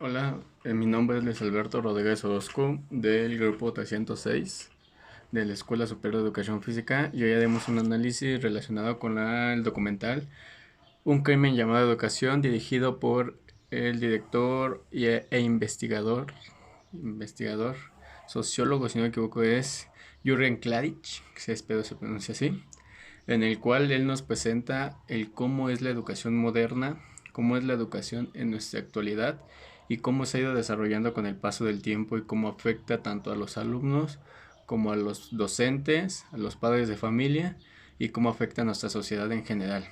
Hola, mi nombre es Luis Alberto Rodríguez Orozco del grupo 306 de la Escuela Superior de Educación Física y hoy haremos un análisis relacionado con el documental Un crimen llamado Educación dirigido por el director e investigador, sociólogo, si no me equivoco, es Jürgen Klarich, que espero se pronuncia así, en el cual él nos presenta el cómo es la educación moderna, cómo es la educación en nuestra actualidad y cómo se ha ido desarrollando con el paso del tiempo y cómo afecta tanto a los alumnos como a los docentes, a los padres de familia y cómo afecta a nuestra sociedad en general.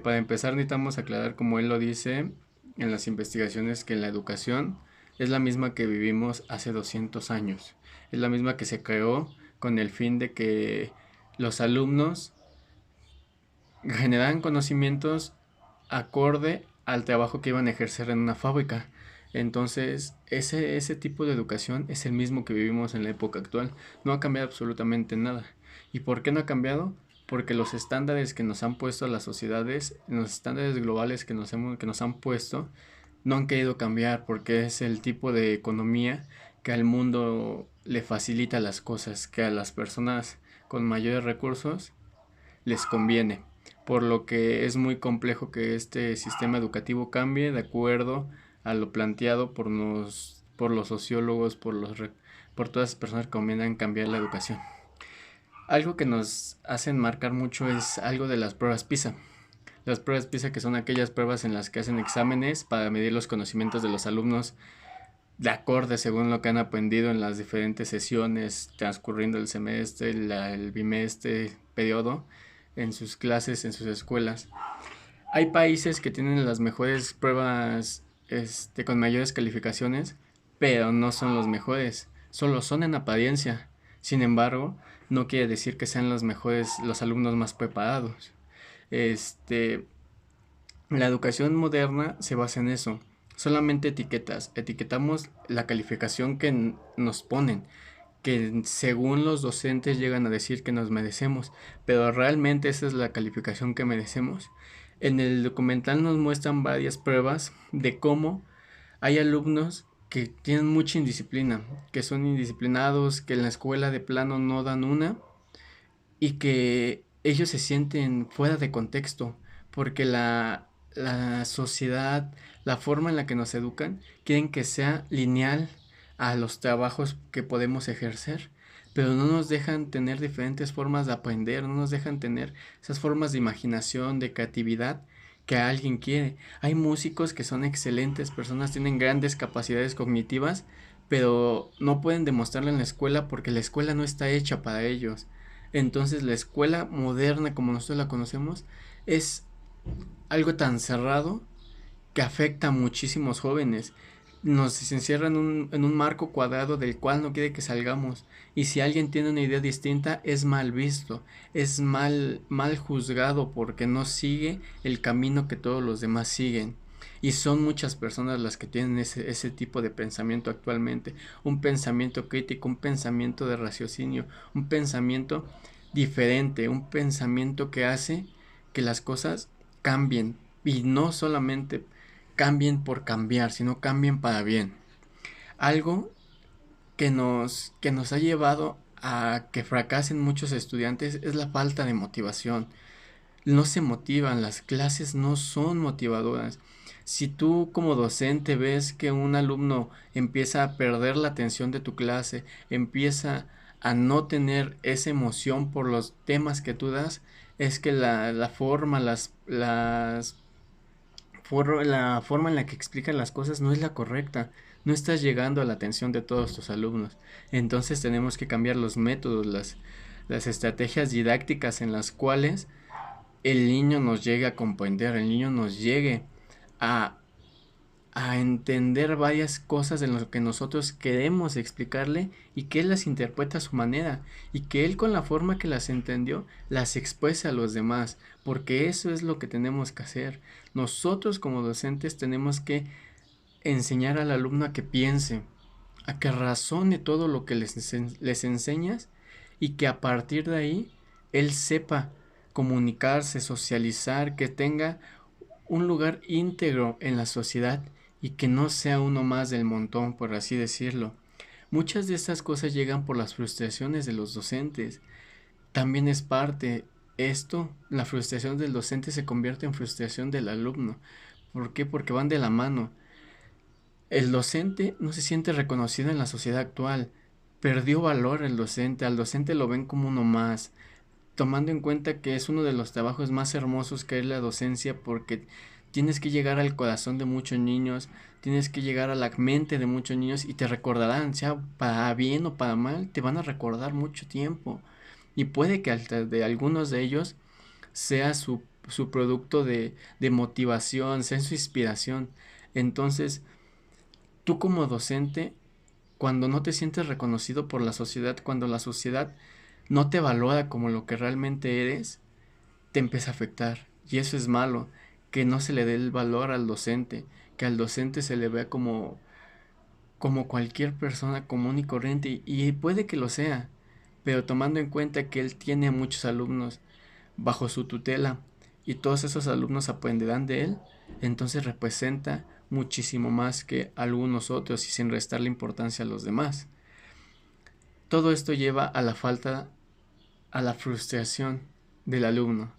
Para empezar necesitamos aclarar, como él lo dice en las investigaciones, que la educación es la misma que vivimos hace 200 años. Es la misma que se creó con el fin de que los alumnos generaran conocimientos acorde al trabajo que iban a ejercer en una fábrica. Entonces, ese tipo de educación es el mismo que vivimos en la época actual. No ha cambiado absolutamente nada. ¿Y por qué no ha cambiado? Porque los estándares que nos han puesto las sociedades, los estándares globales que nos han puesto, no han querido cambiar porque es el tipo de economía que al mundo le facilita las cosas, que a las personas con mayores recursos les conviene, por lo que es muy complejo que este sistema educativo cambie de acuerdo a lo planteado por los sociólogos, por todas las personas que recomiendan cambiar la educación. Algo que nos hacen marcar mucho es algo de las pruebas PISA. Las pruebas PISA, que son aquellas pruebas en las que hacen exámenes para medir los conocimientos de los alumnos de acorde según lo que han aprendido en las diferentes sesiones transcurriendo el semestre, el bimestre, periodo, en sus clases, en sus escuelas. Hay países que tienen las mejores pruebas con mayores calificaciones, pero no son los mejores, solo son en apariencia. Sin embargo, no quiere decir que sean los mejores, los alumnos más preparados. Este, la educación moderna se basa en eso. Solamente etiquetas. Etiquetamos la calificación que nos ponen, que según los docentes llegan a decir que nos merecemos, pero realmente esa es la calificación que merecemos. En el documental nos muestran varias pruebas de cómo hay alumnos que tienen mucha indisciplina, que son indisciplinados, que en la escuela de plano no dan una y que ellos se sienten fuera de contexto, porque la sociedad, la forma en la que nos educan, quieren que sea lineal a los trabajos que podemos ejercer, pero no nos dejan tener diferentes formas de aprender, no nos dejan tener esas formas de imaginación, de creatividad que alguien quiere. Hay músicos que son excelentes personas, tienen grandes capacidades cognitivas, pero no pueden demostrarlo en la escuela porque la escuela no está hecha para ellos. Entonces la escuela moderna como nosotros la conocemos es algo tan cerrado que afecta a muchísimos jóvenes. Nos encierran en un marco cuadrado del cual no quiere que salgamos. Y si alguien tiene una idea distinta, es mal visto, es mal juzgado porque no sigue el camino que todos los demás siguen. Y son muchas personas las que tienen ese tipo de pensamiento actualmente. Un pensamiento crítico, un pensamiento de raciocinio, un pensamiento diferente, un pensamiento que hace que las cosas cambien. Y no solamente cambien por cambiar, sino cambien para bien. Algo que nos ha llevado a que fracasen muchos estudiantes es la falta de motivación. No se motivan, las clases no son motivadoras. Si tú como docente ves que un alumno empieza a perder la atención de tu clase, empieza a no tener esa emoción por los temas que tú das, es que la forma, la forma en la que explican las cosas no es la correcta. No estás llegando a la atención de todos tus alumnos. Entonces tenemos que cambiar los métodos, las estrategias didácticas en las cuales el niño nos llegue a comprender, el niño nos llegue a, a entender varias cosas de lo que nosotros queremos explicarle y que él las interpreta a su manera y que él con la forma que las entendió las exprese a los demás, porque eso es lo que tenemos que hacer. Nosotros como docentes tenemos que enseñar al alumno a que piense, a que razone todo lo que les enseñas y que a partir de ahí él sepa comunicarse, socializar, que tenga un lugar íntegro en la sociedad y que no sea uno más del montón, por así decirlo. Muchas de estas cosas llegan por las frustraciones de los docentes. También es parte esto, la frustración del docente se convierte en frustración del alumno. ¿Por qué? Porque van de la mano. El docente no se siente reconocido en la sociedad actual. Perdió valor el docente, al docente lo ven como uno más, tomando en cuenta que es uno de los trabajos más hermosos que es la docencia, porque tienes que llegar al corazón de muchos niños, tienes que llegar a la mente de muchos niños y te recordarán, sea para bien o para mal, te van a recordar mucho tiempo. Y puede que hasta de algunos de ellos sea su producto de motivación, sea su inspiración. Entonces, tú como docente, cuando no te sientes reconocido por la sociedad, cuando la sociedad no te valora como lo que realmente eres, te empieza a afectar. Y eso es malo, que no se le dé el valor al docente, que al docente se le vea como cualquier persona común y corriente, y puede que lo sea, pero tomando en cuenta que él tiene a muchos alumnos bajo su tutela y todos esos alumnos aprenderán de él, entonces representa muchísimo más que algunos otros y sin restarle importancia a los demás. Todo esto lleva a la falta, a la frustración del alumno.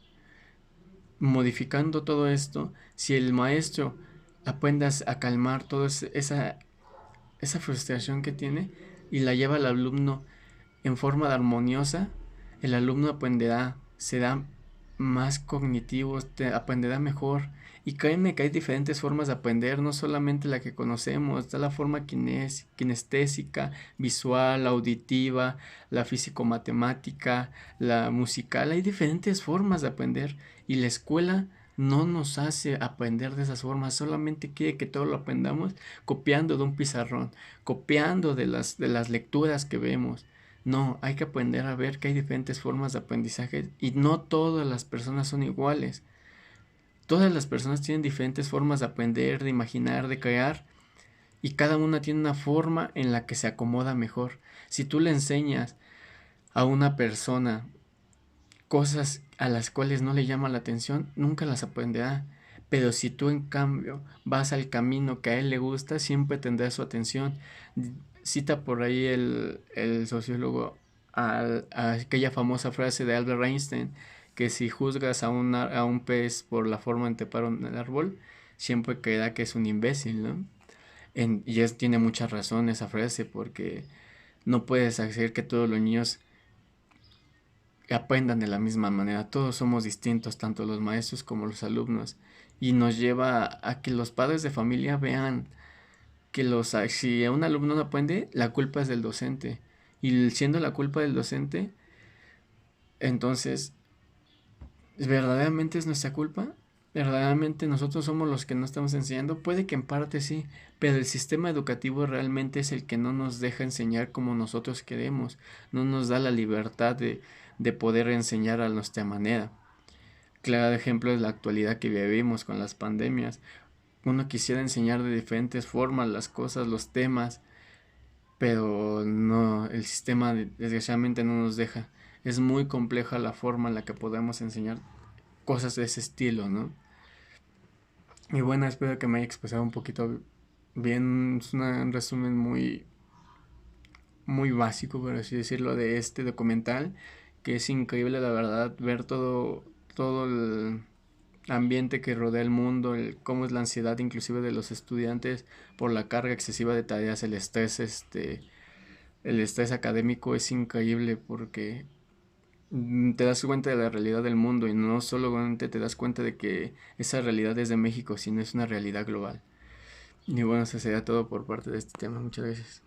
Modificando todo esto, si el maestro aprende a calmar toda esa frustración que tiene y la lleva al alumno en forma de armoniosa, el alumno aprenderá, será más cognitivo, aprenderá mejor. Y créeme que hay diferentes formas de aprender, no solamente la que conocemos, está la forma kinestésica, visual, auditiva, la físico-matemática, la musical, hay diferentes formas de aprender y la escuela no nos hace aprender de esas formas, solamente quiere que todo lo aprendamos copiando de un pizarrón, copiando de las lecturas que vemos. No, hay que aprender a ver que hay diferentes formas de aprendizaje y no todas las personas son iguales. Todas las personas tienen diferentes formas de aprender, de imaginar, de crear y cada una tiene una forma en la que se acomoda mejor. Si tú le enseñas a una persona cosas a las cuales no le llama la atención, nunca las aprenderá. Pero si tú en cambio vas al camino que a él le gusta, siempre tendrá su atención. Cita por ahí el sociólogo a aquella famosa frase de Albert Einstein, que si juzgas a un pez por la forma en que para un árbol, siempre creerá que es un imbécil, ¿no? Tiene mucha razón esa frase, porque no puedes hacer que todos los niños aprendan de la misma manera. Todos somos distintos, tanto los maestros como los alumnos. Y nos lleva a que los padres de familia vean que si un alumno no aprende, la culpa es del docente. Y siendo la culpa del docente, entonces, ¿verdaderamente es nuestra culpa? ¿Verdaderamente nosotros somos los que no estamos enseñando? Puede que en parte sí, pero el sistema educativo realmente es el que no nos deja enseñar como nosotros queremos, no nos da la libertad de poder enseñar a nuestra manera. Claro ejemplo es la actualidad que vivimos con las pandemias. Uno quisiera enseñar de diferentes formas las cosas, los temas, pero no, el sistema desgraciadamente no nos deja. Es muy compleja la forma en la que podemos enseñar cosas de ese estilo, ¿no? Y bueno, espero que me haya expresado un poquito bien. Es un resumen muy básico, por así decirlo, de este documental, que es increíble, la verdad, ver todo el ambiente que rodea el mundo, cómo es la ansiedad inclusive de los estudiantes por la carga excesiva de tareas, el estrés académico es increíble porque te das cuenta de la realidad del mundo y no solamente te das cuenta de que esa realidad es de México, sino es una realidad global. Y bueno, eso sería todo por parte de este tema. Muchas gracias.